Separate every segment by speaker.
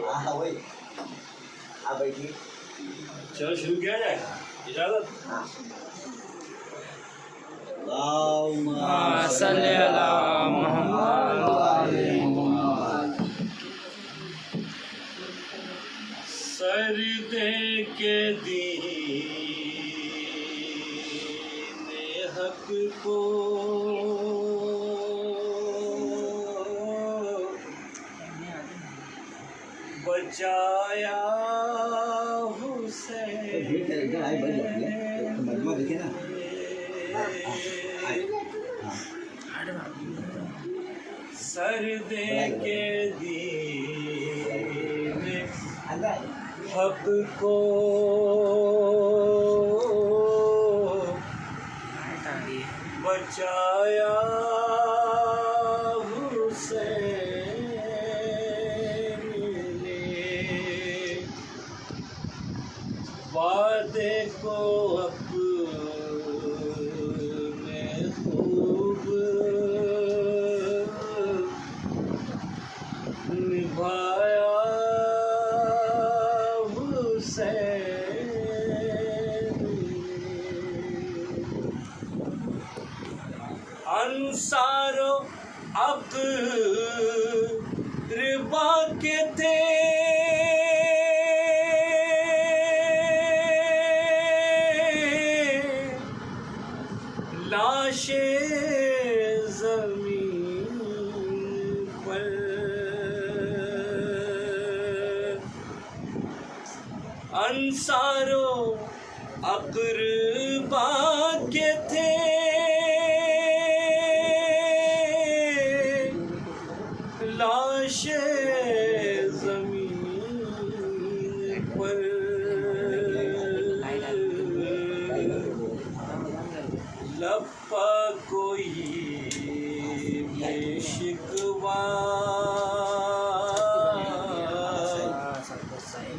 Speaker 1: ہاں وہی ہاں بھائی جی
Speaker 2: چلو شروع کیا جائے اجازت
Speaker 1: اللہم
Speaker 3: صلی علی محمد
Speaker 2: سردے کے دین حق کو بچایا سردے کے دین حق کو بچایا حسین نے وعدے کو اپنے خوب نبھایا انصار و اقربا کے تھے لاشیں زمین پر انصار و اقربا کے تھے لاشیں زمین پر لپا کوئی بے شکوہ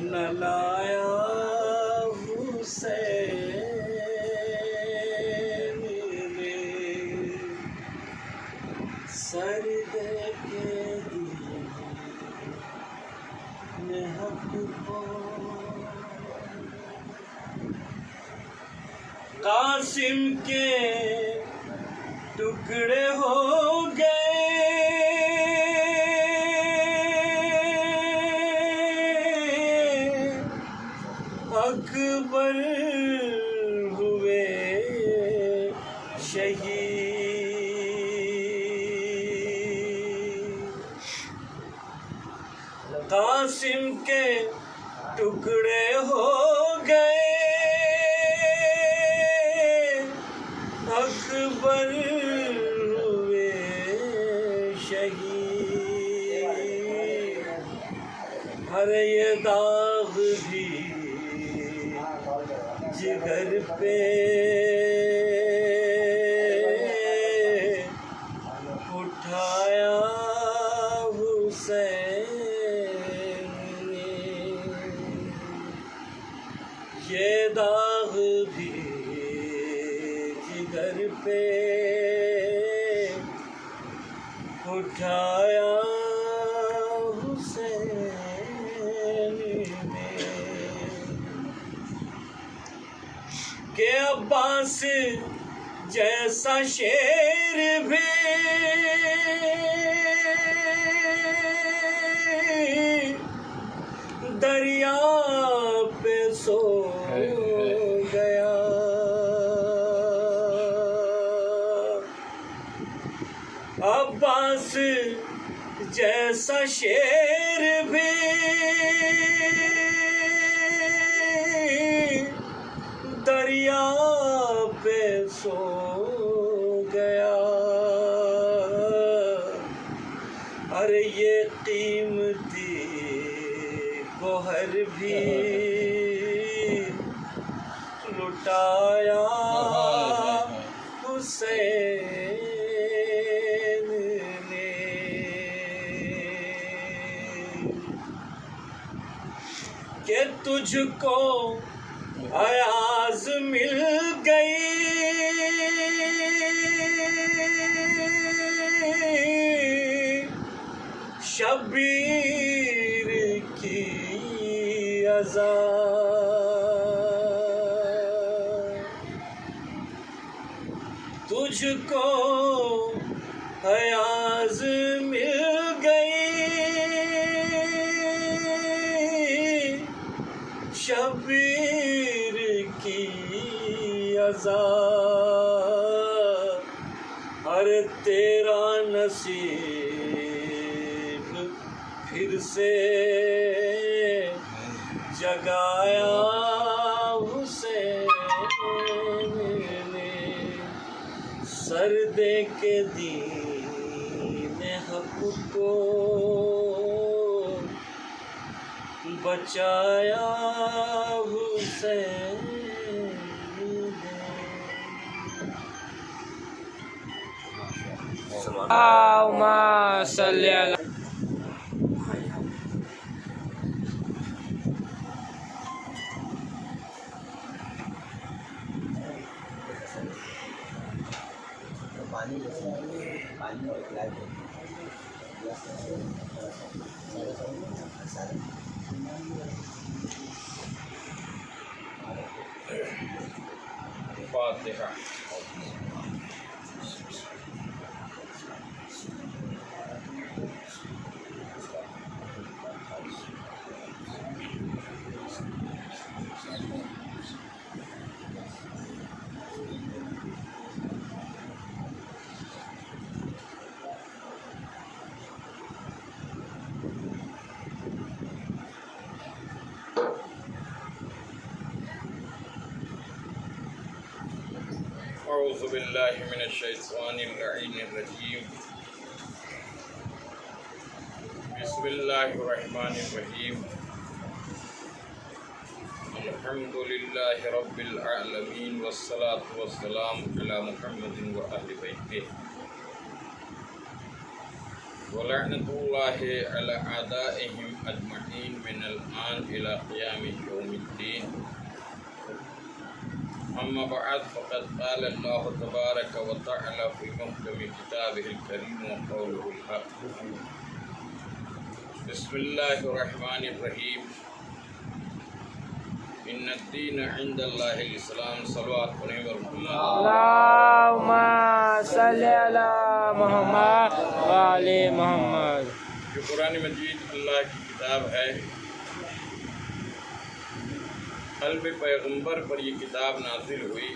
Speaker 2: نہ لایا حسین نے سردے کے دین حق کو قاسم کے ٹکڑے ہو گئے اکبر ہوئے شہید قاسم کے ٹکڑے ہو گئے اکبر ہوئے شہید ہر یہ داغ بھی جگر پہ اٹھایا حسین نے یہ داغ بھی جگر پہ اٹھایا حسین نے کہ عباس جیسا شیر بھی دریا پہ سو گیا عباس جیسا شیر بھی دریا پہ سو گیا ارے یہ قیمتی گوہر بھی لٹایا حسین نے کہ تجھ کو ایاز مل گئی تجھ کو حیاض مل گئی، شبیر کی عذاب، ارے تیرا نصیب پھر سے جگایا حسین نے، سر دے کے دین حق کو بچایا حسین نے۔
Speaker 3: اللہم صلی علی
Speaker 1: پانی اور کھلائے
Speaker 3: فاتحہ۔ اعوذ باللہ من الشیطان اللعین الرجیم، بسم اللہ الرحمن الرحیم، الحمد للہ رب العالمین والصلاة والسلام علی محمد و اہل بیتہ، ولعنۃ اللہ علی اعدائہم اجمعین من الآن الى قیام یوم الدین۔ اما بعد فقد قال اللہ تبارک و تعالی فی محکم کتابہ الکریم وقولہ الحق۔ بسم اللہ الرحمن الرحیم، ان الدین عند اللہ الاسلام۔ صلوات پڑھیں ورحمۃ اللہ۔ اللہم صلی علی محمد و علی محمد۔
Speaker 4: جو قرآن مجید اللہ کی کتاب ہے، قلب پیغمبر پر یہ کتاب نازل ہوئی،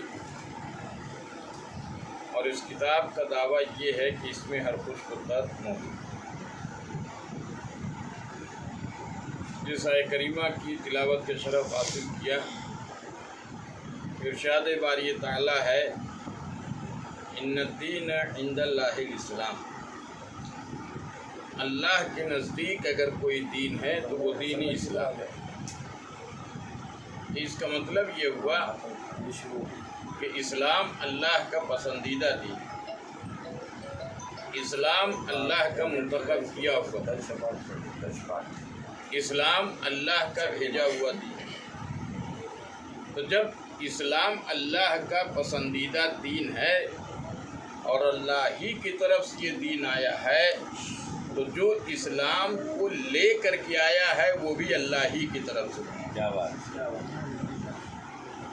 Speaker 4: اور اس کتاب کا دعویٰ یہ ہے کہ اس میں ہر خوش خدمت موجود۔ جس آیہ کریمہ کی تلاوت کے شرف حاصل کیا، ارشاد باری تعالیٰ ہے ان الدین عند اللہ الاسلام۔ اللہ کے نزدیک اگر کوئی دین ہے تو وہ دین اسلام ہے۔ اس کا مطلب یہ ہوا کہ اسلام اللہ کا پسندیدہ دین، اسلام اللہ کا منتخب کیا ہوا، اسلام اللہ کا بھیجا ہوا دین۔ تو جب اسلام اللہ کا پسندیدہ دین ہے اور اللہ ہی کی طرف سے یہ دین آیا ہے، تو جو اسلام کو لے کر کے آیا ہے وہ بھی اللہ ہی کی طرف سے۔
Speaker 1: کیا بات،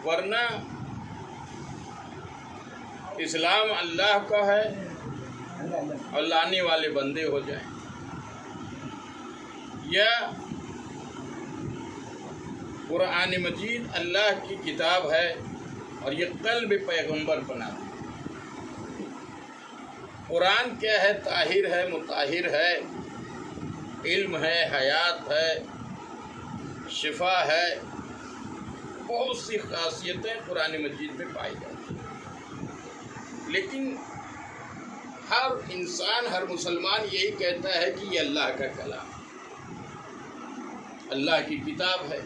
Speaker 4: ورنہ اسلام اللہ کا ہے اور لانے والے بندے ہو جائیں، یا قرآن مجید اللہ کی کتاب ہے اور یہ قلب پیغمبر بنا۔ قرآن کیا ہے؟ طاہر ہے، مطہر ہے، علم ہے، حیات ہے، شفا ہے، بہت سی خاصیتیں قرآن مجید میں پائی جاتی ہیں۔ لیکن ہر انسان، ہر مسلمان یہی کہتا ہے کہ یہ اللہ کا کلام، اللہ کی کتاب ہے۔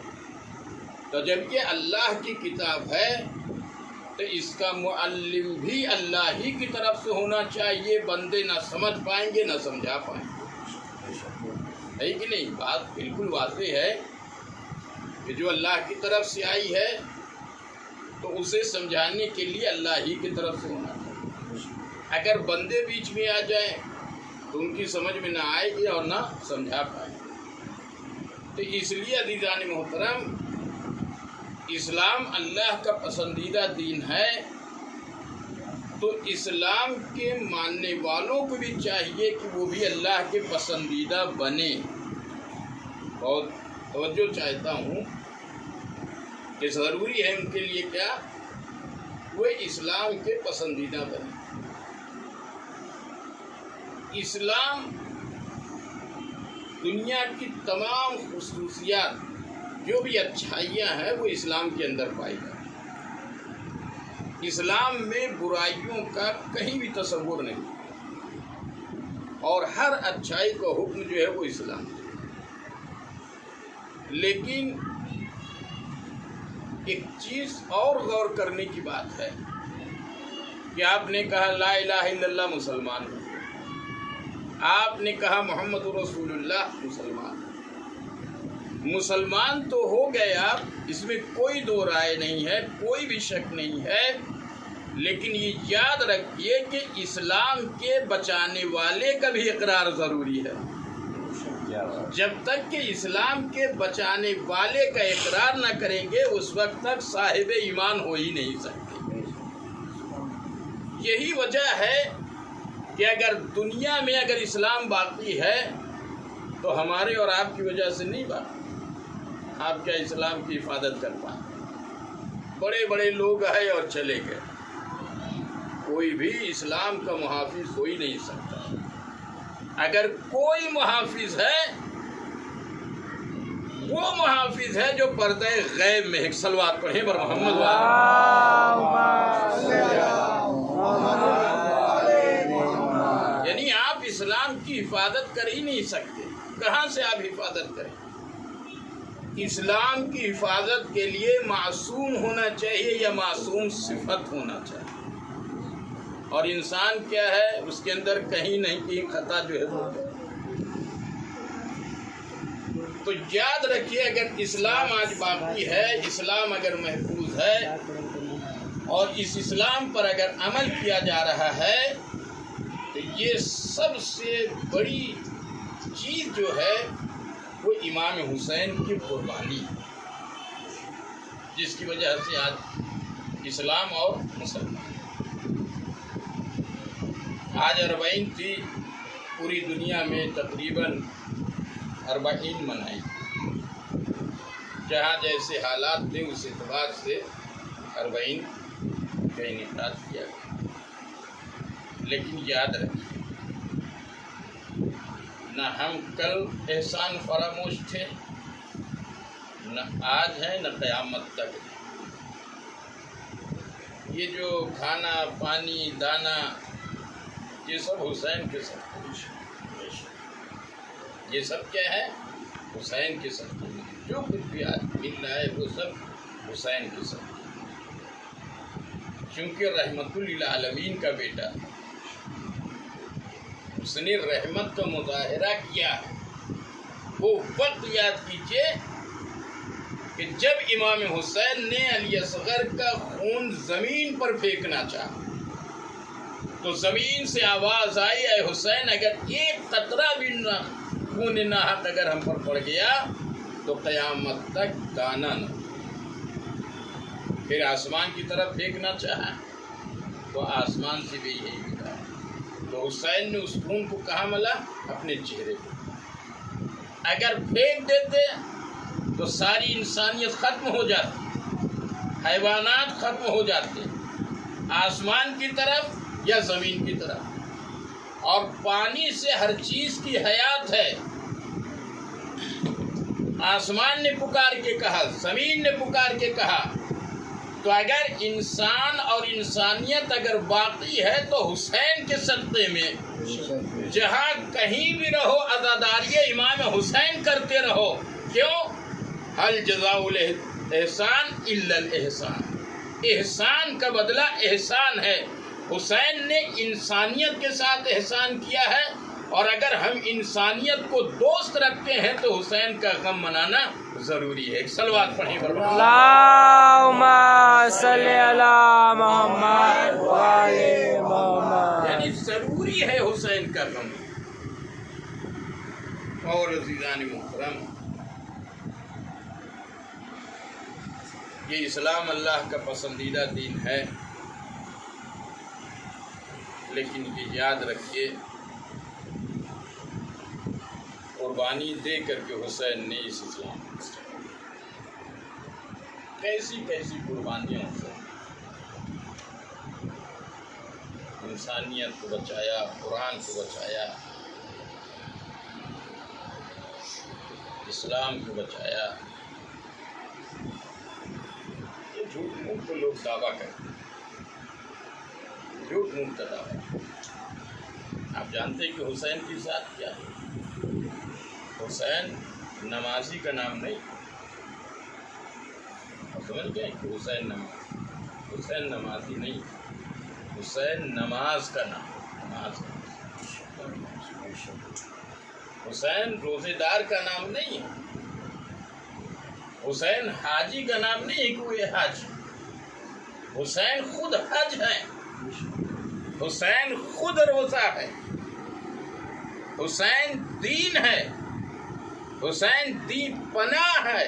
Speaker 4: تو جب یہ اللہ کی کتاب ہے تو اس کا معلم بھی اللہ ہی کی طرف سے ہونا چاہیے۔ بندے نہ سمجھ پائیں گے نہ سمجھا پائیں گے، ہے کہ نہیں؟ بات بالکل واضح ہے کہ جو اللہ کی طرف سے آئی ہے تو اسے سمجھانے کے لیے اللہ ہی کی طرف سے ہونا چاہیے۔ اگر بندے بیچ میں آ جائیں تو ان کی سمجھ میں نہ آئے گی اور نہ سمجھا پائیں گے۔ تو اس لیے عزیزان محترم، اسلام اللہ کا پسندیدہ دین ہے تو اسلام کے ماننے والوں کو بھی چاہیے کہ وہ بھی اللہ کے پسندیدہ بنے. اور توجہ چاہتا ہوں کہ ضروری ہے ان کے لیے کیا، وہ اسلام کے پسندیدہ بنے. اسلام دنیا کی تمام خصوصیات جو بھی اچھائیاں ہیں وہ اسلام کے اندر پائی جائیں. اسلام میں برائیوں کا کہیں بھی تصور نہیں، اور ہر اچھائی کا حکم جو ہے وہ اسلام. لیکن ایک چیز اور غور کرنے کی بات ہے کہ آپ نے کہا لا الہ الا اللہ مسلمان، آپ نے کہا محمد رسول اللہ مسلمان. مسلمان تو ہو گئے آپ، اس میں کوئی دو رائے نہیں ہے، کوئی بھی شک نہیں ہے. لیکن یہ یاد رکھیے کہ اسلام کے بچانے والے کا بھی اقرار ضروری ہے. جب تک کہ اسلام کے بچانے والے کا اقرار نہ کریں گے اس وقت تک صاحب ایمان ہو ہی نہیں سکتے. یہی وجہ ہے کہ اگر دنیا میں اگر اسلام باقی ہے تو ہمارے اور آپ کی وجہ سے نہیں باقی. آپ کیا اسلام کی حفاظت کر پائیں؟ بڑے بڑے لوگ آئے اور چلے گئے، کوئی بھی اسلام کا محافظ ہو ہی نہیں سکتا. اگر کوئی محافظ ہے وہ محافظ ہے جو پردہ غیب میں ہے. صلوات پڑھیں بر محمد یعنی آپ اسلام کی حفاظت کر ہی نہیں سکتے. کہاں سے آپ حفاظت کریں؟ اسلام کی حفاظت کے لیے معصوم ہونا چاہیے یا معصوم صفت ہونا چاہیے. اور انسان کیا ہے، اس کے اندر کہیں نہیں کہیں خطا جو ہے وہ ہے. تو یاد رکھیے اگر اسلام آج باقی ہے، اسلام اگر محفوظ ہے اور اس اسلام پر اگر عمل کیا جا رہا ہے تو یہ سب سے بڑی چیز جو ہے وہ امام حسین کی قربانی، جس کی وجہ سے آج اسلام اور مسلمان. آج 40 تھی، پوری دنیا میں تقریباً 40 منائی. جہاں جیسے حالات تھے اس اعتبار سے 40 کا انعقاد کیا گیا. لیکن یاد رکھیے نہ ہم کل احسان فراموش تھے، نہ آج ہیں، نہ قیامت تک. یہ جو کھانا پانی دانا یہ سب حسین کے ساتھ، یہ سب کیا ہے؟ حسین کے ساتھ. جو کچھ بھی آج مل رہا ہے وہ سب حسین کے ساتھ، چونکہ رحمت للعالمین کا بیٹا، اس نے رحمت کا مظاہرہ کیا. وہ وقت یاد کیجئے کہ جب امام حسین نے علی اصغر کا خون زمین پر پھینکنا چاہا تو زمین سے آواز آئی، اے حسین اگر ایک قطرہ بھی خون ناحق اگر ہم پر پڑ گیا تو قیامت تک دانا نہ. پھر آسمان کی طرف پھینکنا چاہا تو آسمان سے بھی یہی ملا. تو حسین نے اس خون کو کہاں ملا؟ اپنے چہرے پہ. اگر پھینک دیتے تو ساری انسانیت ختم ہو جاتی، حیوانات ختم ہو جاتے، آسمان کی طرف یا زمین کی طرف. اور پانی سے ہر چیز کی حیات ہے. آسمان نے پکار کے کہا، زمین نے پکار کے کہا. تو اگر انسان اور انسانیت اگر باقی ہے تو حسین کے صدقے میں جہاں کہیں بھی رہو عزاداری امام حسین کرتے رہو. کیوں؟ هل جزاء الاحسان الا الاحسان. احسان کا بدلہ احسان ہے. حسین نے انسانیت کے ساتھ احسان کیا ہے، اور اگر ہم انسانیت کو دوست رکھتے ہیں تو حسین کا غم منانا ضروری ہے. صلوات پڑھیں
Speaker 2: اللہم صلی علی محمد وعلی محمد.
Speaker 4: یعنی ضروری ہے حسین کا غم. اور عزیزان محترم، یہ اسلام اللہ کا پسندیدہ دین ہے. لیکن یہ یاد رکھیے قربانی دے کر کے حسین نے اس اسلام کو کیسی کیسی قربانیاں حسین انسانیت کو بچایا، قرآن کو بچایا، اسلام کو بچایا۔ یہ جھوٹ موٹ کو لوگ دعویٰ کرتے ہیں، جھوٹ موٹ کا دعویٰ۔ آپ جانتے ہیں کہ حسین کی ذات کیا ہے؟ حسین نمازی کا نام نہیں، سمجھ گئے کہ حسین نمازی نہیں، حسین نماز کا نام، نماز کا نام۔ حسین روزے دار کا نام نہیں ہے، حسین حاجی کا نام نہیں ہے کہ وہ حاجی، حسین خود حج ہے، حسین خود روزہ ہے، حسین دین ہے، حسین دین پناہ ہے،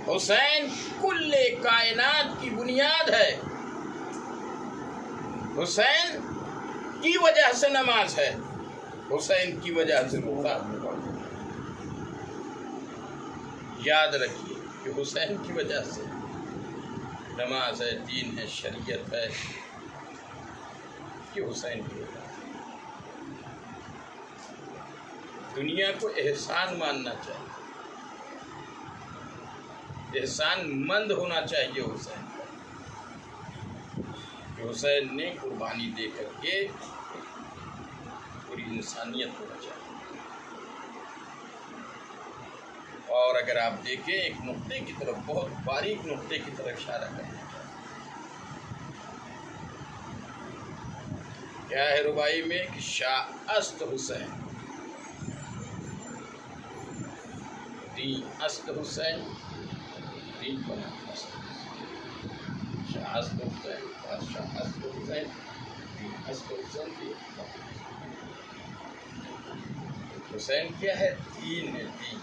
Speaker 4: حسین کل کائنات کی بنیاد ہے، حسین کی وجہ سے نماز ہے، حسین کی وجہ سے روزہ۔ یاد رکھیے کہ حسین کی وجہ سے نماز ہے، دین ہے، شریعت ہے، کہ حسین کی وجہ سے۔ دنیا کو احسان ماننا چاہیے، احسان مند ہونا چاہیے حسین کا، کہ حسین نے قربانی دے کر کے پوری انسانیت کو بچایا۔ اور اگر آپ دیکھیں ایک نقطے کی طرف، بہت باریک نقطے کی طرف اشارہ کریں، کیا ہے ربائی میں کہ شاہ است حسین، دین است حسین، دین بنا است حسین، شاہ است حسین، بادشاہ است حسین، دین است حسین، حسین کیا ہے؟ دین ہے، دین۔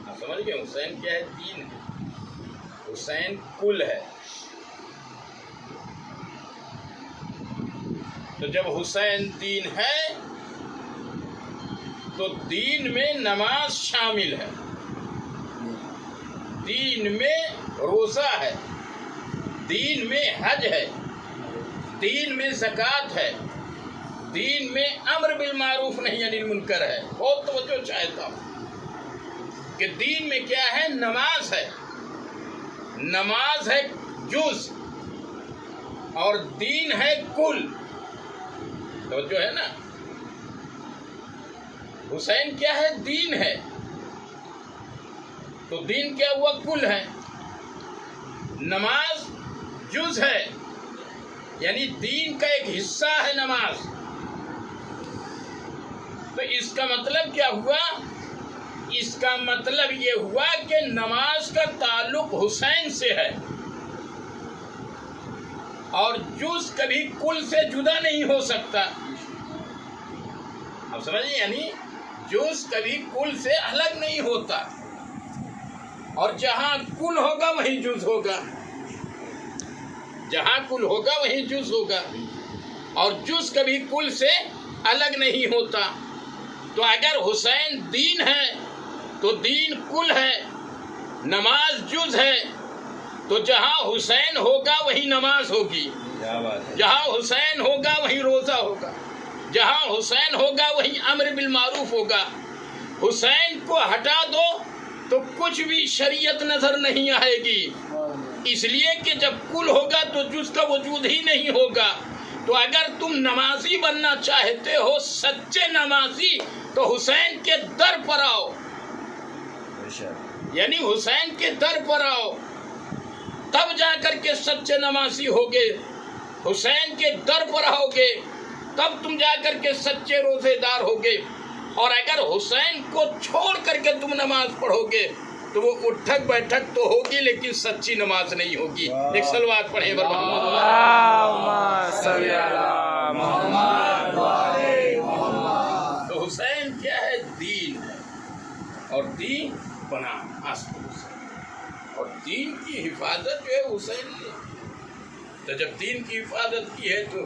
Speaker 4: آپ سمجھ گئے حسین کیا ہے؟ دین ہے، حسین کل ہے۔ تو جب حسین دین ہے تو دین میں نماز شامل ہے، دین میں روزہ ہے، دین میں حج ہے، دین میں زکوٰۃ ہے، دین میں امر بالمعروف نہی عن المنکر ہے۔ بہت توجہ چاہتا ہوں کہ دین میں کیا ہے؟ نماز ہے، نماز ہے جز اور دین ہے کل۔ توجہ ہے نا؟ حسین کیا ہے؟ دین ہے، تو دین کیا ہوا؟ کل ہے۔ نماز جز ہے، یعنی دین کا ایک حصہ ہے نماز۔ تو اس کا مطلب کیا ہوا؟ اس کا مطلب یہ ہوا کہ نماز کا تعلق حسین سے ہے، اور جز کبھی کل سے جدا نہیں ہو سکتا۔ آپ سمجھیں؟ یعنی جز کبھی کل سے الگ نہیں ہوتا، اور جہاں کل ہوگا وہیں جز ہوگا، جہاں کل ہوگا وہیں جز ہوگا، اور جز کبھی کل سے الگ نہیں ہوتا۔ تو اگر حسین دین ہے تو دین کل ہے، نماز جز ہے، تو جہاں حسین ہوگا وہیں نماز ہوگی، جہاں حسین ہوگا وہیں روزہ ہوگا، جہاں حسین ہوگا وہیں امر بالمعروف ہوگا۔ حسین کو ہٹا دو تو کچھ بھی شریعت نظر نہیں آئے گی، اس لیے کہ جب کل ہوگا تو جز کا وجود ہی نہیں ہوگا۔ تو اگر تم نمازی بننا چاہتے ہو، سچے نمازی، تو حسین کے در پر آؤ، یعنی حسین کے در پر آؤ، تب جا کر کے سچے نمازی ہوگے۔ حسین کے در پر آؤ گے تب تم جا کر کے سچے روزے دار ہوگے، اور اگر حسین کو چھوڑ کر کے تم نماز پڑھو گے تو وہ اٹھک بیٹھک تو ہوگی لیکن سچی نماز نہیں ہوگی۔ ایک صلوات پڑھیں تو حسین کیا ہے؟ دین ہے، اور دین پناہ است حسین، اور دین کی حفاظت جو ہے حسین نے۔ تو جب دین کی حفاظت کی ہے تو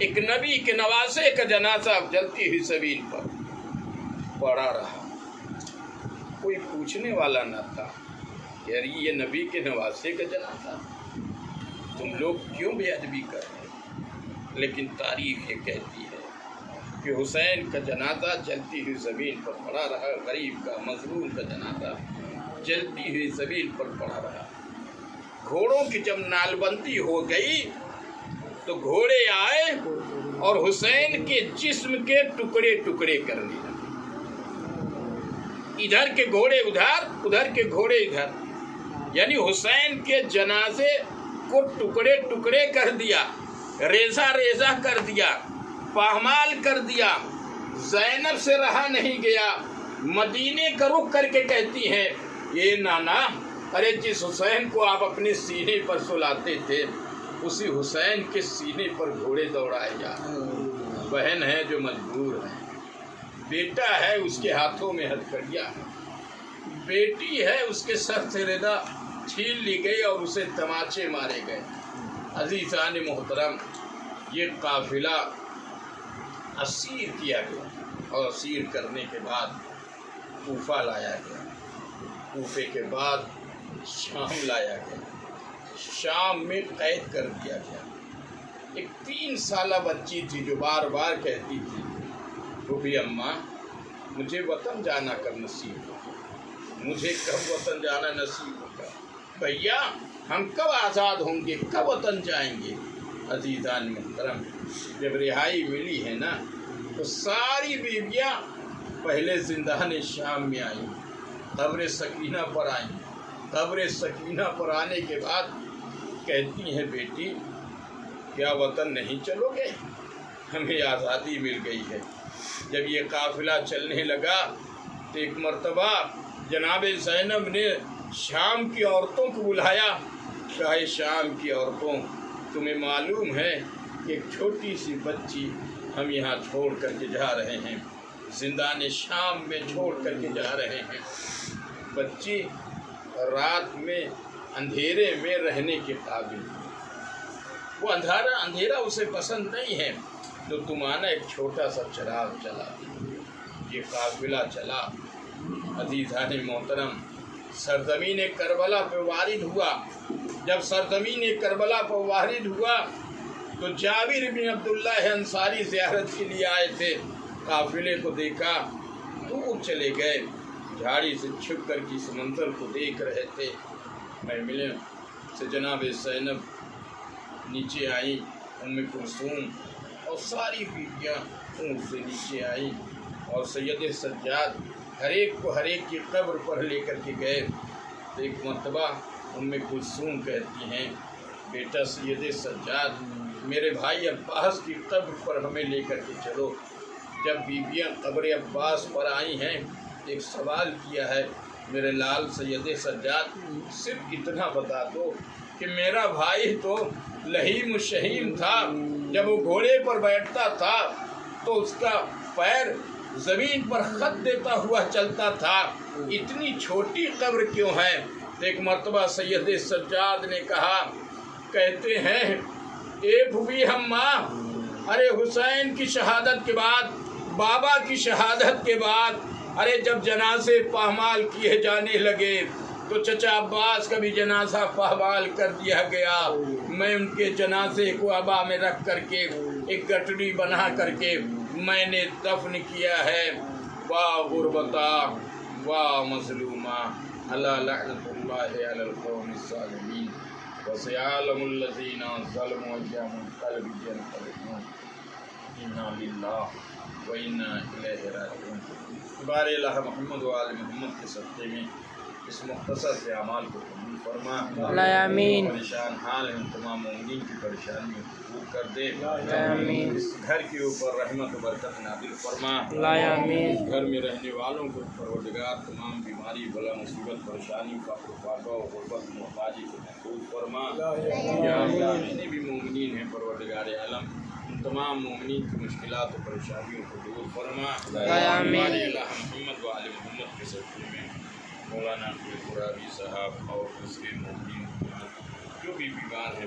Speaker 4: ایک نبی کے نواسے کا جنازہ جلتی ہوئی زمین پر پڑا رہا. کوئی پوچھنے والا نہ تھا کہ یار یہ نبی کے نواسے کا جنازہ تم لوگ کیوں بے ادبی کر رہے ہیں؟ لیکن تاریخ یہ کہتی ہے کہ حسین کا جنازہ جلتی ہوئی زمین پر پڑا رہا. غریب کا مظلوم کا جنازہ جلتی ہوئی زمین پر پڑا رہا. گھوڑوں کی جب نال بندی ہو گئی تو گھوڑے آئے اور حسین کے جسم کے ٹکڑے ٹکڑے کرنے لگے. ادھر کے گھوڑے ادھر، ادھر کے گھوڑے ادھر، یعنی حسین کے جنازے کو ٹکڑے ٹکڑے کر دیا، ریزہ ریزہ کر دیا، پامال کر دیا. زینب سے رہا نہیں گیا، مدینے کا رخ کر کے کہتی ہیں یہ نانا، ارے جس حسین کو آپ اپنے سینے پر سلاتے تھے اسی حسین کے سینے پر گھوڑے دوڑائے جا رہے ہیں. بہن ہے جو مجبور ہے، بیٹا ہے اس کے ہاتھوں میں ہتھکڑیاں ہے، بیٹی ہے اس کے سر سے ردا چھین لی گئی اور اسے تماچے مارے گئے. عزیزان محترم، یہ قافلہ اسیر کیا گیا اور اسیر کرنے کے بعد کوفہ لایا گیا. کوفے کے بعد شام لایا گیا. شام میں قید کر دیا گیا. ایک 3 سالہ بچی تھی جو بار بار کہتی تھی روبی اماں مجھے وطن جانا کب نصیب ہوگا، مجھے کب وطن جانا نصیب ہوگا، بھیا ہم کب آزاد ہوں گے، کب وطن جائیں گے. عزیزان محترم، جب رہائی ملی ہے نا تو ساری بیویاں پہلے زندان شام میں آئیں، قبر سکینہ پر آئیں. قبر سکینہ پر آنے کے بعد کہتی ہیں بیٹی کیا وطن نہیں چلو گے، ہمیں آزادی مل گئی ہے. جب یہ قافلہ چلنے لگا تو ایک مرتبہ جناب زینب نے شام کی عورتوں کو بلایا. شاہ شام کی عورتوں، تمہیں معلوم ہے کہ ایک چھوٹی سی بچی ہم یہاں چھوڑ کر کے جا رہے ہیں، زندان شام میں چھوڑ کر کے جا رہے ہیں. بچی رات میں اندھیرے میں رہنے کے قابل، وہ اندھیرا اسے پسند نہیں ہے، تو تم آنا ایک چھوٹا سا چراغ چلا. یہ قافلہ چلا. عزیزان محترم، سرزمین کربلا پہ وارد ہوا. جب سرزمین کربلا پہ وارد ہوا تو جابر بن عبداللہ انصاری زیارت کے لیے آئے تھے. قافلے کو دیکھا، دور چلے گئے، جھاڑی سے چھپ کر کے اس منظر کو دیکھ رہے تھے. محمل سے جناب زینب نیچے آئیں، ام کلثوم اور ساری بیویاں اونٹ سے نیچے آئیں اور سید سجاد ہر ایک کو ہر ایک کی قبر پر لے کر کے گئے. تو ایک مرتبہ ام کلثوم کہتی ہیں بیٹا سید سجاد میرے بھائی عباس کی قبر پر ہمیں لے کر کے چلو. جب بیویاں قبر عباس پر آئی ہیں ایک سوال کیا ہے میرے لال سید سجاد صرف اتنا بتا دو کہ میرا بھائی تو لہیم و شہیم تھا، جب وہ گھوڑے پر بیٹھتا تھا تو اس کا پیر زمین پر خط دیتا ہوا چلتا تھا، اتنی چھوٹی قبر کیوں ہے؟ ایک مرتبہ سید سجاد نے کہا، کہتے ہیں اے بھوی ہماں، ارے حسین کی شہادت کے بعد، بابا کی شہادت کے بعد، ارے جب جنازے پامال کیے جانے لگے تو چچا عباس کا بھی جنازہ پامال کر دیا گیا. میں ان کے جنازے کو عبا میں رکھ کر کے ایک گٹڑی بنا کر کے میں نے دفن کیا ہے. واہ غربتا واہ مظلومہ، الا لعنت اللہ علی القوم الظالمین وسيعلم الذین ظلموا ایام القلب ينقلبون انا للہ وَإِنَّا إِلَيْهِ رَاجِعُونَ. بار الہ محمد و آل محمد کے صدقے میں اس مختصر سے اعمال کو قبول فرما.
Speaker 2: آمین.
Speaker 4: پریشان حال ہیں تمام مومنین کی پریشانیوں کو دور کر دے.
Speaker 2: آمین.
Speaker 4: اس گھر کے اوپر رحمت و برکت نازل فرما.
Speaker 2: آمین.
Speaker 4: گھر میں رہنے والوں کو پروردگار تمام بیماری بلا مصیبت پریشانی کا فاقہ و غربت محتاجی سے محفوظ فرما. یا اللہ جتنے بھی مومنین ہیں پروردگار عالم تمام مومنین کی مشکلات و پریشانیوں کو دور فرما.
Speaker 2: آمین.
Speaker 4: ہمارے الہ محمد و آل محمد کے صدقے میں مولانا قرابی صاحب اور دوسرے مومنین جو بھی بیمار ہیں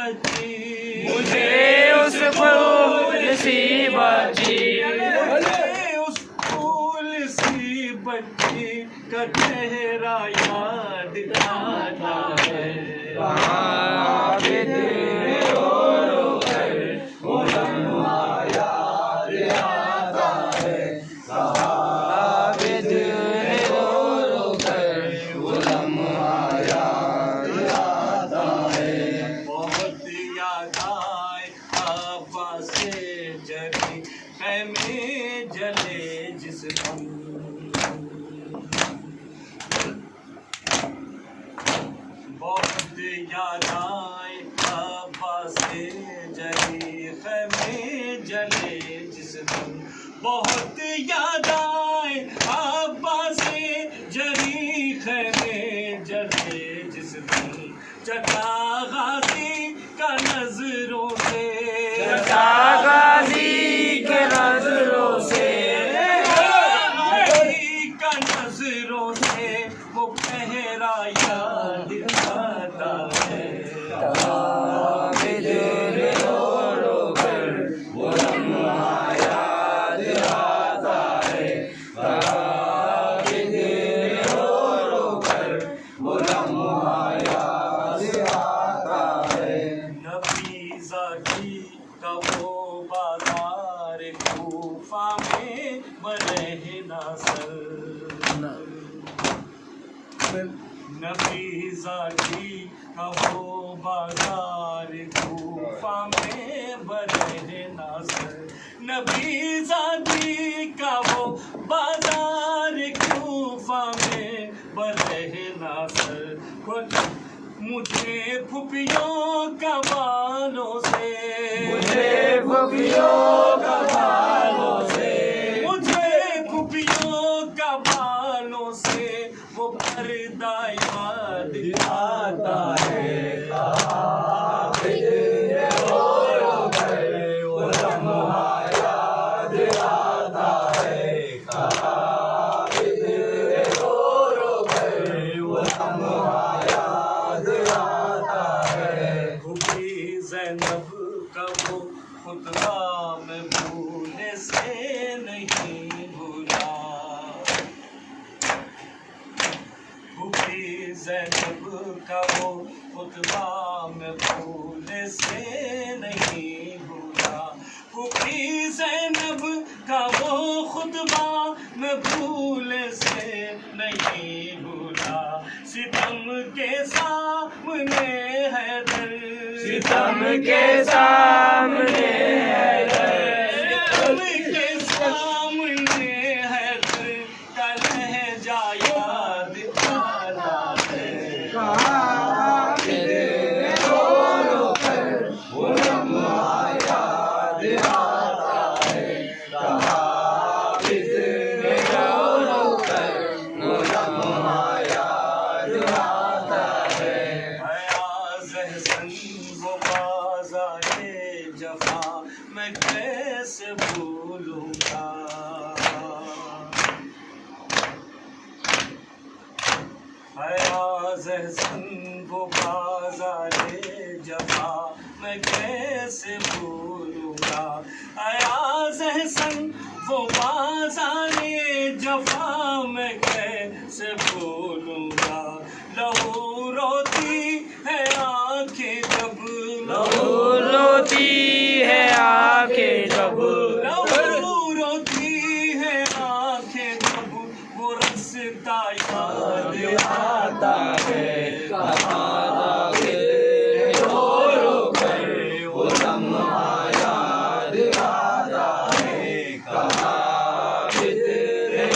Speaker 2: بچی
Speaker 3: مجھے اس پھول سی بچی
Speaker 2: اس پھول سی بچی کا چہرہ یاد آتا ہے
Speaker 3: عابد رو رو کر وہ لمحہ یاد آتا ہے عابد رو رو کر وہ لمحہ یاد آتا ہے
Speaker 2: بہت یاد آئے آبا سے جلی خیمے جلے جس دم بہت یاد آئے آبا سے جلی خیمے جلے جس دم بہت یاد آئے آبا سے جلی خیمے جلے جس دم چچا غازی کا نظروں سے
Speaker 3: چچا غازی کے نظروں سے
Speaker 2: غازی کا نظروں سے وہ پہرا یاد آتا ہے
Speaker 3: عابد رو رو کر وہ لمحہ یاد آتا ہے عابد رو رو کر وہ لمحہ یاد آتا ہے
Speaker 2: نفیسہ کی کا وہ بازار کوفہ میں برہنا سر نفیسہ کی کا وہ بازار کوفہ میں برہنا سر نفیسہ کی کا وہ بازار کوفہ میں برہنا سر مجھے پھپھیوں کا بالوں سے
Speaker 3: مجھے پھپھیوں کا بالوں سے
Speaker 2: مجھے پھپھیوں کا بالوں سے وہ پردہ یاد آتا ہے
Speaker 3: عابد رو رو کر وہ لمحہ یاد آتا ہے عابد رو رو کر وہ لمحہ یاد آتا ہے
Speaker 2: پھوپھی زینب کا وہ خطبہ میں بھولنے سے نہیں بھولا پھوپھی زینب کا وہ خطبہ میں بھولنے سے نہیں بھولا پھوپھی زینب کا وہ خطبہ میں بھولنے سے نہیں بھولا ستم کے سامنے حیدر
Speaker 3: ستم کے سامنے حیدر
Speaker 2: ستم کے سامنے حیدر کا لہجہ یاد آتا ہے
Speaker 3: عابد رو رو کر وہ لمحہ یاد آتا ہے عابد رو رو کر وہ لمحہ یاد آتا ہے
Speaker 2: ایاز احسن وہ بازار جفا میں کیسے بھولوں گا ایاز احسن وہ بازار جفا میں کیسے بھولوں گا ایاز احسن وہ بازار جفا میں کیسے بھولوں گا لہو روتی ہے آنکھیں جب
Speaker 3: لہو روتی ہے آنکھیں جب
Speaker 2: لہو روتی ہے آنکھیں جب وہ رستا یاد آتا ہے
Speaker 3: عابد رو رو کر وہ لمحہ یاد آتا ہے عابد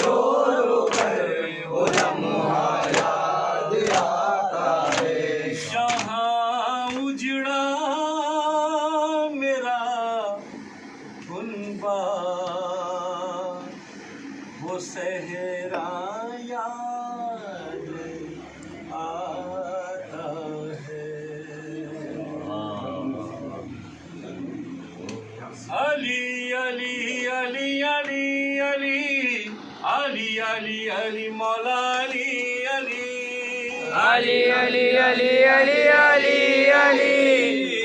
Speaker 3: رو رو کر وہ لمحہ یاد آتا ہے
Speaker 2: جہاں اجڑا میرا گنبا وہ صحرا یاد آتا ہے علی علی علی علی علی علی علی علی مولا علی علی
Speaker 3: علی علی علی علی علی علی